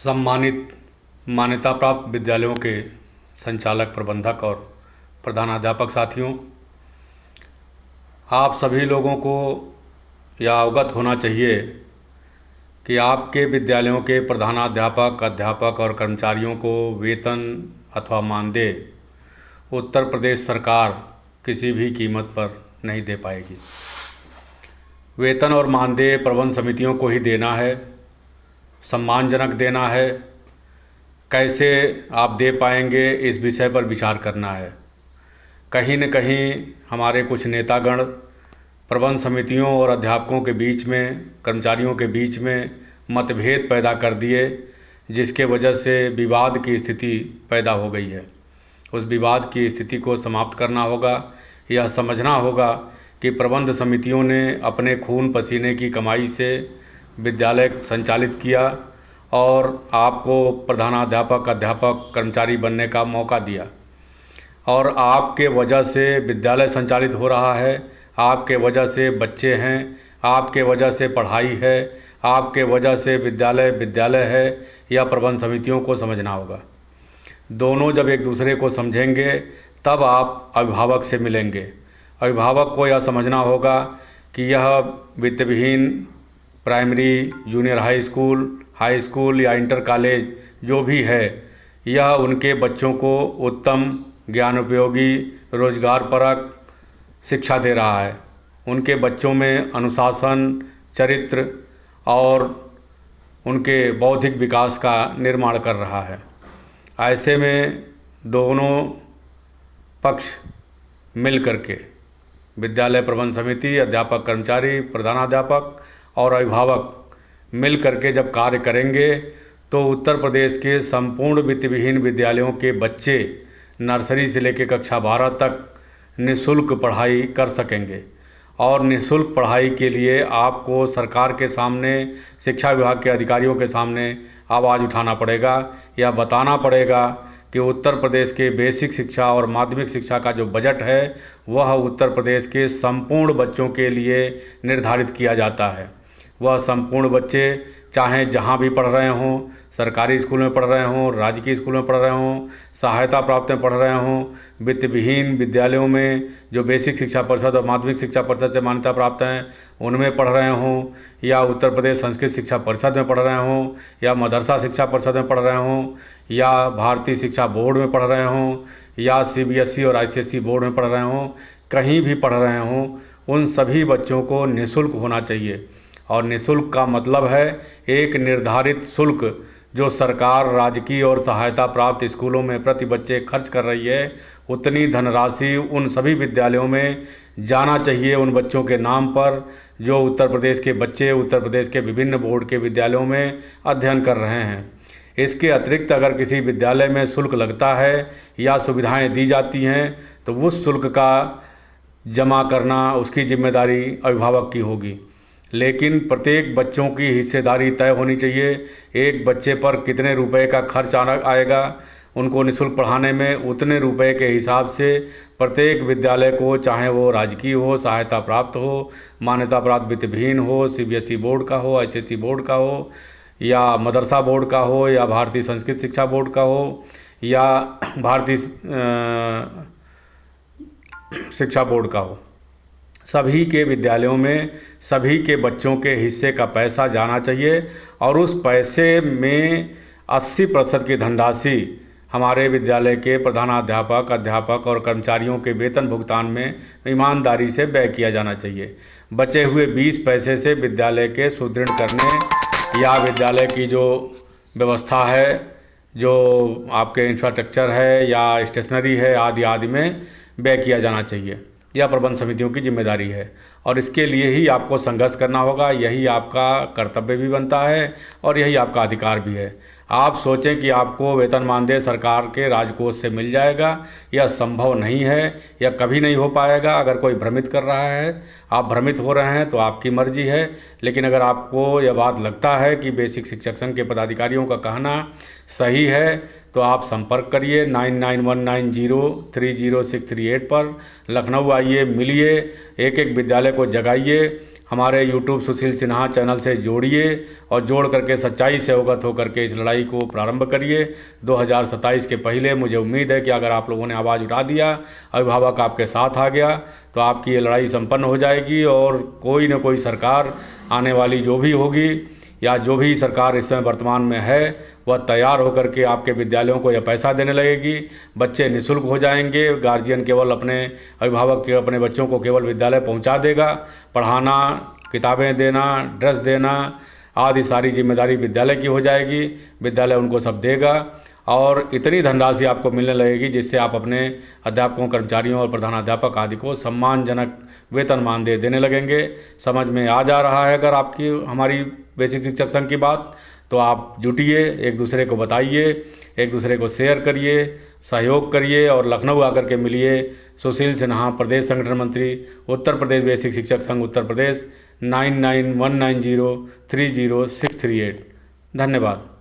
सम्मानित मान्यता प्राप्त विद्यालयों के संचालक, प्रबंधक और प्रधानाध्यापक साथियों, आप सभी लोगों को यह अवगत होना चाहिए कि आपके विद्यालयों के प्रधानाध्यापक, अध्यापक और कर्मचारियों को वेतन अथवा मानदेय उत्तर प्रदेश सरकार किसी भी कीमत पर नहीं दे पाएगी। वेतन और मानदेय प्रबंध समितियों को ही देना है, सम्मानजनक देना है। कैसे आप दे पाएंगे, इस विषय पर विचार करना है। कहीं न कहीं हमारे कुछ नेतागण प्रबंध समितियों और अध्यापकों के बीच में, कर्मचारियों के बीच में मतभेद पैदा कर दिए, जिसके वजह से विवाद की स्थिति पैदा हो गई है। उस विवाद की स्थिति को समाप्त करना होगा। यह समझना होगा कि प्रबंध समितियों ने अपने खून पसीने की कमाई से विद्यालय संचालित किया और आपको प्रधानाध्यापक, अध्यापक, कर्मचारी बनने का मौका दिया और आपके वजह से विद्यालय संचालित हो रहा है। आपके वजह से बच्चे हैं, आपके वजह से पढ़ाई है, आपके वजह से विद्यालय है। यह प्रबंध समितियों को समझना होगा। दोनों जब एक दूसरे को समझेंगे तब आप अभिभावक से मिलेंगे। अभिभावक को यह समझना होगा कि यह वित्तविहीन प्राइमरी, जूनियर हाई स्कूल या इंटर कॉलेज जो भी है, यह उनके बच्चों को उत्तम, ज्ञान उपयोगी, रोजगारपरक शिक्षा दे रहा है। उनके बच्चों में अनुशासन, चरित्र और उनके बौद्धिक विकास का निर्माण कर रहा है। ऐसे में दोनों पक्ष मिल करके, विद्यालय प्रबंध समिति, अध्यापक, कर्मचारी, प्रधानाध्यापक और अभिभावक मिल करके जब कार्य करेंगे तो उत्तर प्रदेश के संपूर्ण वित्तविहीन विद्यालयों के बच्चे नर्सरी से लेकर कक्षा 12 तक निःशुल्क पढ़ाई कर सकेंगे। और निःशुल्क पढ़ाई के लिए आपको सरकार के सामने, शिक्षा विभाग के अधिकारियों के सामने आवाज़ उठाना पड़ेगा। यह बताना पड़ेगा कि उत्तर प्रदेश के बेसिक शिक्षा और माध्यमिक शिक्षा का जो बजट है वह उत्तर प्रदेश के संपूर्ण बच्चों के लिए निर्धारित किया जाता है। वह संपूर्ण बच्चे चाहे जहाँ भी पढ़ रहे हों, सरकारी स्कूल में पढ़ रहे हों, राजकीय स्कूल में पढ़ रहे हों, सहायता प्राप्त में पढ़ रहे हों, वित्तविहीन विद्यालयों में जो बेसिक शिक्षा परिषद और माध्यमिक शिक्षा परिषद से मान्यता प्राप्त हैं उनमें पढ़ रहे हों, या उत्तर प्रदेश संस्कृत शिक्षा परिषद में पढ़ रहे हों, या मदरसा शिक्षा परिषद में पढ़ रहे हों, या भारतीय शिक्षा बोर्ड में पढ़ रहे हों, या CBSE और ICSE बोर्ड में पढ़ रहे हों, कहीं भी पढ़ रहे हों, उन सभी बच्चों को निःशुल्क होना चाहिए। और निःशुल्क का मतलब है एक निर्धारित शुल्क जो सरकार राजकीय और सहायता प्राप्त स्कूलों में प्रति बच्चे खर्च कर रही है, उतनी धनराशि उन सभी विद्यालयों में जाना चाहिए, उन बच्चों के नाम पर जो उत्तर प्रदेश के बच्चे उत्तर प्रदेश के विभिन्न बोर्ड के विद्यालयों में अध्ययन कर रहे हैं। इसके अतिरिक्त अगर किसी विद्यालय में शुल्क लगता है या सुविधाएं दी जाती हैं तो उस शुल्क का जमा करना, उसकी जिम्मेदारी अभिभावक की होगी। लेकिन प्रत्येक बच्चों की हिस्सेदारी तय होनी चाहिए। एक बच्चे पर कितने रुपए का खर्च आएगा उनको निःशुल्क पढ़ाने में, उतने रुपए के हिसाब से प्रत्येक विद्यालय को, चाहे वो राजकीय हो, सहायता प्राप्त हो, मान्यता प्राप्त वित्तविहीन हो, CBSE बोर्ड का हो, ICSE बोर्ड का हो, या मदरसा बोर्ड का हो, या भारतीय संस्कृत शिक्षा बोर्ड का हो, या भारतीय शिक्षा बोर्ड का हो, सभी के विद्यालयों में सभी के बच्चों के हिस्से का पैसा जाना चाहिए। और उस पैसे में 80% की धनराशि हमारे विद्यालय के प्रधानाध्यापक, अध्यापक और कर्मचारियों के वेतन भुगतान में ईमानदारी से व्यय किया जाना चाहिए। बचे हुए 20 पैसे से विद्यालय के सुदृढ़ करने या विद्यालय की जो व्यवस्था है, जो आपके इंफ्रास्ट्रक्चर है या स्टेशनरी है आदि आदि में व्यय किया जाना चाहिए। यह प्रबंध समितियों की जिम्मेदारी है और इसके लिए ही आपको संघर्ष करना होगा। यही आपका कर्तव्य भी बनता है और यही आपका अधिकार भी है। आप सोचें कि आपको वेतन मानदेय सरकार के राजकोष से मिल जाएगा, यह संभव नहीं है, यह कभी नहीं हो पाएगा। अगर कोई भ्रमित कर रहा है, आप भ्रमित हो रहे हैं तो आपकी मर्जी है। लेकिन अगर आपको यह बात लगता है कि बेसिक शिक्षक संघ के पदाधिकारियों का कहना सही है तो आप संपर्क करिए 9919030638 पर। लखनऊ आइए, मिलिए, एक एक विद्यालय को जगाइए, हमारे यूट्यूब सुशील सिन्हा चैनल से जोड़िए और जोड़ करके सच्चाई से अवगत होकर के इस लड़ाई को प्रारंभ करिए। 2027 के पहले मुझे उम्मीद है कि अगर आप लोगों ने आवाज़ उठा दिया, अभिभावक आपके साथ आ गया, तो आपकी ये लड़ाई संपन्न हो जाएगी और कोई न कोई सरकार आने वाली जो भी होगी या जो भी सरकार इस समय वर्तमान में है, वह तैयार होकर के आपके विद्यालयों को यह पैसा देने लगेगी। बच्चे निःशुल्क हो जाएंगे, गार्जियन केवल अपने अभिभावक के अपने बच्चों को केवल विद्यालय पहुंचा देगा। पढ़ाना, किताबें देना, ड्रेस देना आदि सारी जिम्मेदारी विद्यालय की हो जाएगी। विद्यालय उनको सब देगा और इतनी धनराशि आपको मिलने लगेगी जिससे आप अपने अध्यापकों, कर्मचारियों और प्रधानाध्यापक आदि को सम्मानजनक वेतन मानदेय देने लगेंगे। समझ में आ जा रहा है अगर आपकी हमारी बेसिक शिक्षक संघ की बात, तो आप जुटिए, एक दूसरे को बताइए, एक दूसरे को शेयर करिए, सहयोग करिए और लखनऊ आकर के मिलिए। सुशील सिन्हा, प्रदेश संगठन मंत्री, उत्तर प्रदेश बेसिक शिक्षक संघ उत्तर प्रदेश, 9919030638। धन्यवाद।